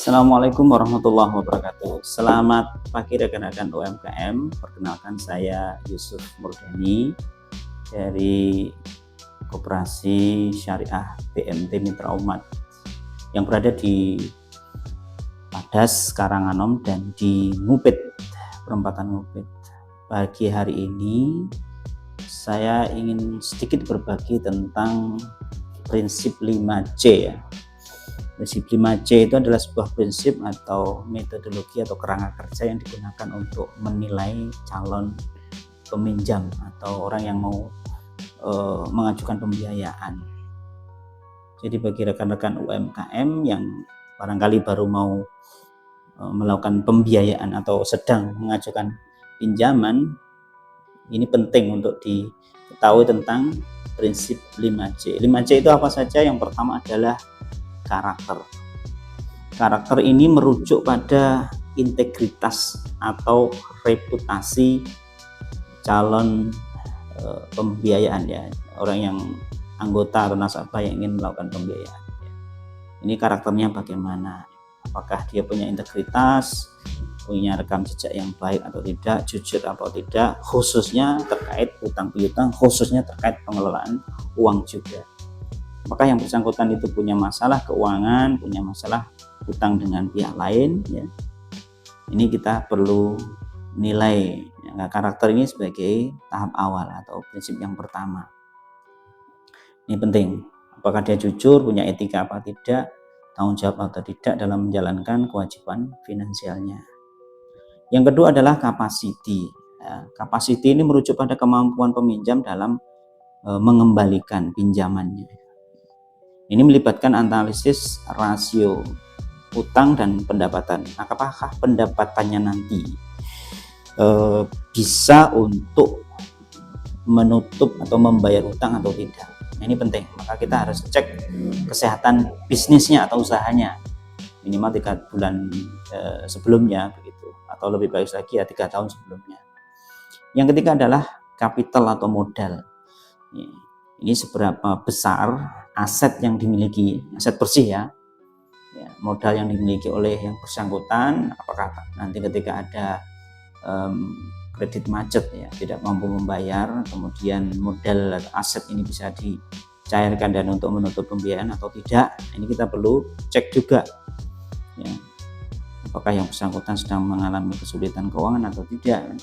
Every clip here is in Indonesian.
Assalamualaikum warahmatullahi wabarakatuh. Selamat pagi rekan-rekan UMKM. Perkenalkan saya Yusuf Murdani dari Koperasi Syariah BMT Mitra Umat yang berada di Padas, Karanganom dan di Mupit, perempatan Mupit. Pagi hari ini saya ingin sedikit berbagi tentang prinsip 5C ya. Prinsip 5C itu adalah sebuah prinsip atau metodologi atau kerangka kerja yang digunakan untuk menilai calon peminjam atau orang yang mau mengajukan pembiayaan. Jadi bagi rekan-rekan UMKM yang barangkali baru mau melakukan pembiayaan atau sedang mengajukan pinjaman, ini penting untuk diketahui tentang prinsip 5C. 5C itu apa saja? Yang pertama adalah karakter. Karakter ini merujuk pada integritas atau reputasi calon pembiayaan ya, orang yang anggota atau nasabah yang ingin melakukan pembiayaan. Ini karakternya bagaimana? Apakah dia punya integritas, punya rekam jejak yang baik atau tidak, jujur atau tidak, khususnya terkait utang piutang, khususnya terkait pengelolaan uang juga. Apakah yang bersangkutan itu punya masalah keuangan, punya masalah utang dengan pihak lain ya. Ini kita perlu nilai ya, karakter ini sebagai tahap awal atau prinsip yang pertama. Ini penting. Apakah dia jujur, punya etika apa tidak, tanggung jawab atau tidak dalam menjalankan kewajiban finansialnya. Yang kedua adalah capacity. Ya, capacity ini merujuk pada kemampuan peminjam dalam mengembalikan pinjamannya. Ini melibatkan analisis rasio utang dan pendapatan. Apakah pendapatannya nanti bisa untuk menutup atau membayar utang atau tidak? Nah, ini penting. Maka kita harus cek kesehatan bisnisnya atau usahanya minimal 3 bulan sebelumnya begitu, atau lebih baik lagi ya 3 tahun sebelumnya. Yang ketiga adalah kapital atau modal. Ini seberapa besar aset yang dimiliki, aset bersih ya, modal yang dimiliki oleh yang bersangkutan. Apakah nanti ketika ada kredit macet ya, tidak mampu membayar, kemudian modal atau aset ini bisa dicairkan dan untuk menutup pembiayaan atau tidak. Ini kita perlu cek juga ya, apakah yang bersangkutan sedang mengalami kesulitan keuangan atau tidak,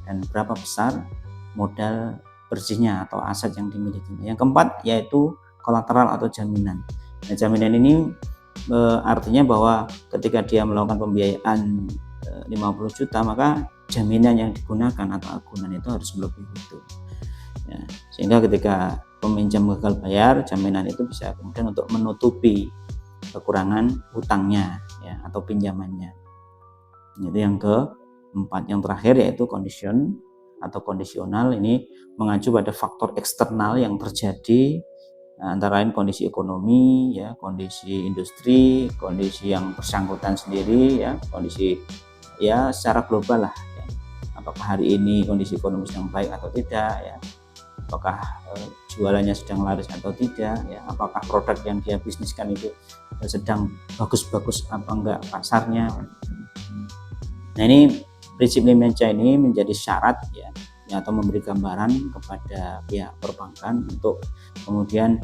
dan berapa besar modal bersihnya atau aset yang dimiliki. Yang keempat yaitu kolateral atau jaminan. Nah, jaminan ini artinya bahwa ketika dia melakukan pembiayaan 50 juta, maka jaminan yang digunakan atau agunan itu harus melebihi itu ya, sehingga ketika peminjam gagal bayar, jaminan itu bisa kemudian untuk menutupi kekurangan hutangnya ya, atau pinjamannya. Itu yang keempat. Yang terakhir yaitu condition atau kondisional. Ini mengacu pada faktor eksternal yang terjadi, antara lain kondisi ekonomi ya, kondisi industri, kondisi yang bersangkutan sendiri ya, kondisi ya secara global lah ya. Apakah hari ini kondisi ekonomi sedang baik atau tidak ya, apakah jualannya sedang laris atau tidak ya, apakah produk yang dia bisniskan itu sedang bagus-bagus apa enggak pasarnya. Nah, ini prinsip 5C ini menjadi syarat ya, atau memberi gambaran kepada pihak perbankan untuk kemudian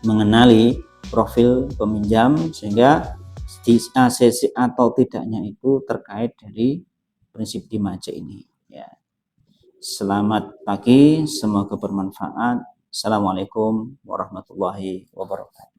mengenali profil peminjam, sehingga di ACC atau tidaknya itu terkait dari prinsip 5C ini ya. Selamat pagi, semoga bermanfaat. Assalamualaikum warahmatullahi wabarakatuh.